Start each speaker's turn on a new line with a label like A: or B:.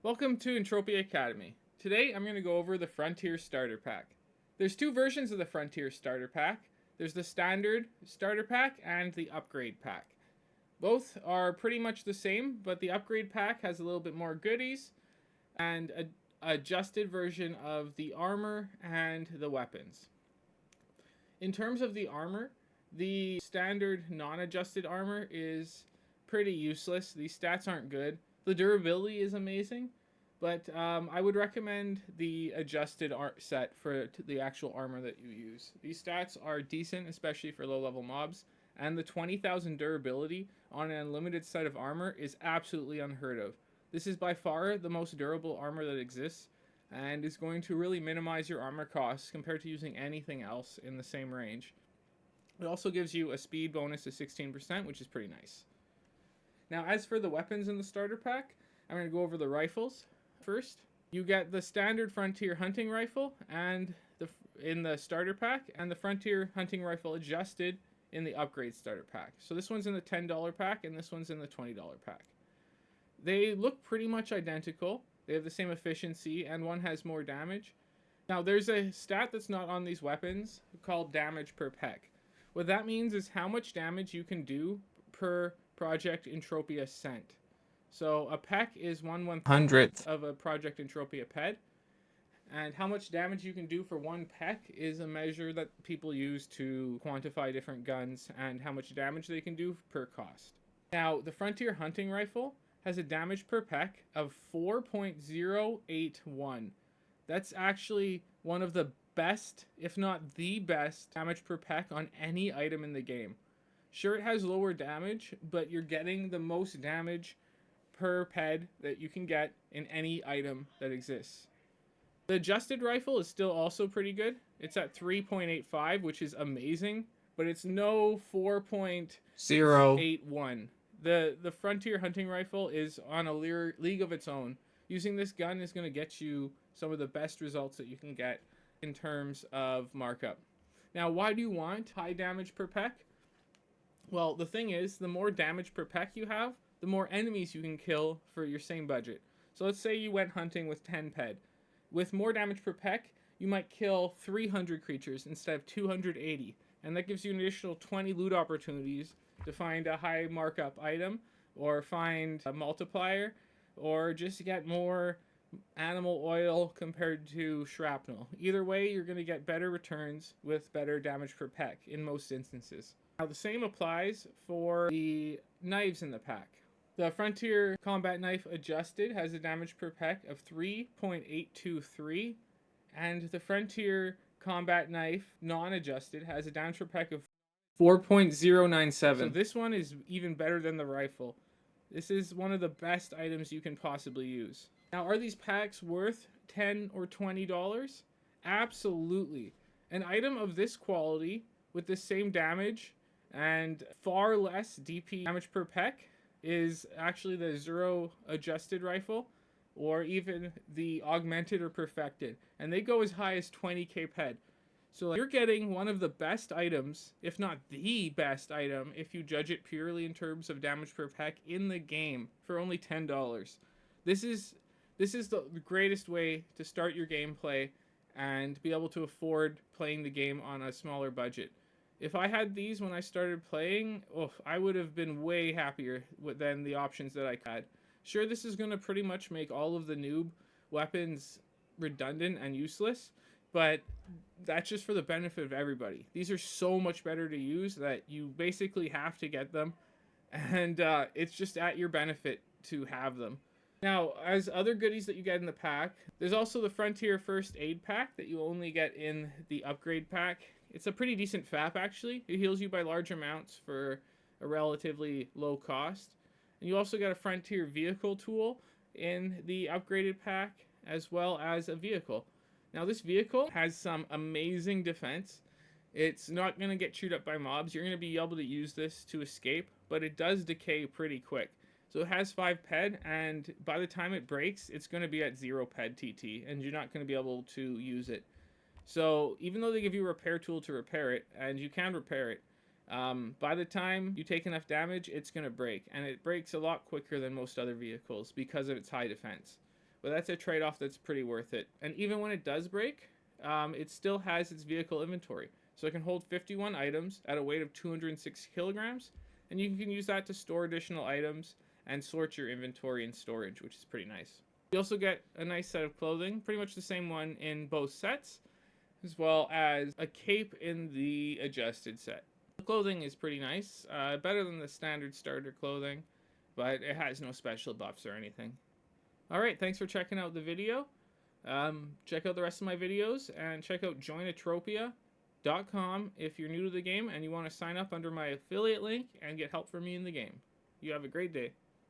A: Welcome to Entropia Academy. Today I'm going to go over the Frontier Starter Pack. There's two versions of the Frontier Starter Pack. There's the Standard Starter Pack and the Upgrade Pack. Both are pretty much the same, but the Upgrade Pack has a little bit more goodies and an adjusted version of the armor and the weapons. In terms of the armor, the standard non-adjusted armor is pretty useless. These stats aren't good. The durability is amazing, but I would recommend the adjusted set for the actual armor that you use. These stats are decent, especially for low-level mobs, and the 20,000 durability on an unlimited set of armor is absolutely unheard of. This is by far the most durable armor that exists, and is going to really minimize your armor costs compared to using anything else in the same range. It also gives you a speed bonus of 16%, which is pretty nice. Now, as for the weapons in the starter pack, I'm going to go over the rifles. First, you get the standard Frontier hunting rifle and in the starter pack, and the Frontier hunting rifle adjusted in the upgrade starter pack. So this one's in the $10 pack, and this one's in the $20 pack. They look pretty much identical. They have the same efficiency, and one has more damage. Now, there's a stat that's not on these weapons called damage per peck. What that means is how much damage you can do per Project Entropia cent. So a peck is 1/100th of a Project Entropia ped, and how much damage you can do for one peck is a measure that people use to quantify different guns and how much damage they can do per cost. Now, the Frontier hunting rifle has a damage per peck of 4.081. That's actually one of the best, if not the best, damage per peck on any item in the game. Sure, it has lower damage, but you're getting the most damage per ped that you can get in any item that exists. The adjusted rifle is still also pretty good. It's at 3.85, which is amazing, but it's no 4.081. The Frontier hunting rifle is on a league of its own. Using this gun is going to get you some of the best results that you can get in terms of markup. Now, why do you want high damage per peck? Well, the thing is, the more damage per peck you have, the more enemies you can kill for your same budget. So let's say you went hunting with 10 ped. With more damage per peck, you might kill 300 creatures instead of 280. And that gives you an additional 20 loot opportunities to find a high markup item, or find a multiplier, or just get more animal oil compared to shrapnel. Either way, you're going to get better returns with better damage per peck in most instances. Now, the same applies for the knives in the pack. The Frontier Combat Knife Adjusted has a damage per peck of 3.823, and the Frontier Combat Knife Non-Adjusted has a damage per peck of 4.097. So this one is even better than the rifle. This is one of the best items you can possibly use. Now, are these packs worth $10 or $20? Absolutely. An item of this quality with the same damage and far less DP damage per peck is actually the Zero Adjusted rifle, or even the Augmented or Perfected, and they go as high as 20k ped. So you're getting one of the best items, if not the best item, if you judge it purely in terms of damage per peck in the game for only $10. This is the greatest way to start your gameplay and be able to afford playing the game on a smaller budget. If I had these when I started playing, I would have been way happier than the options that I had. Sure, this is going to pretty much make all of the noob weapons redundant and useless, but that's just for the benefit of everybody. These are so much better to use that you basically have to get them, and it's just at your benefit to have them. Now, as other goodies that you get in the pack, there's also the Frontier First Aid Pack that you only get in the upgrade pack. It's a pretty decent FAP, actually. It heals you by large amounts for a relatively low cost. And you also get a Frontier Vehicle tool in the upgraded pack, as well as a vehicle. Now, this vehicle has some amazing defense. It's not going to get chewed up by mobs. You're going to be able to use this to escape, but it does decay pretty quick. So it has 5 ped, and by the time it breaks, it's going to be at 0 ped TT, and you're not going to be able to use it. So even though they give you a repair tool to repair it, and you can repair it, by the time you take enough damage, it's going to break. And it breaks a lot quicker than most other vehicles because of its high defense. but that's a trade-off that's pretty worth it. And even when it does break, it still has its vehicle inventory. So it can hold 51 items at a weight of 206 kilograms, and you can use that to store additional items and sort your inventory and storage, which is pretty nice. You also get a nice set of clothing, pretty much the same one in both sets, as well as a cape in the adjusted set. The clothing is pretty nice, better than the standard starter clothing, but it has no special buffs or anything. Alright, thanks for checking out the video. Check out the rest of my videos, and check out Entropia.com if you're new to the game and you want to sign up under my affiliate link and get help from me in the game. You have a great day.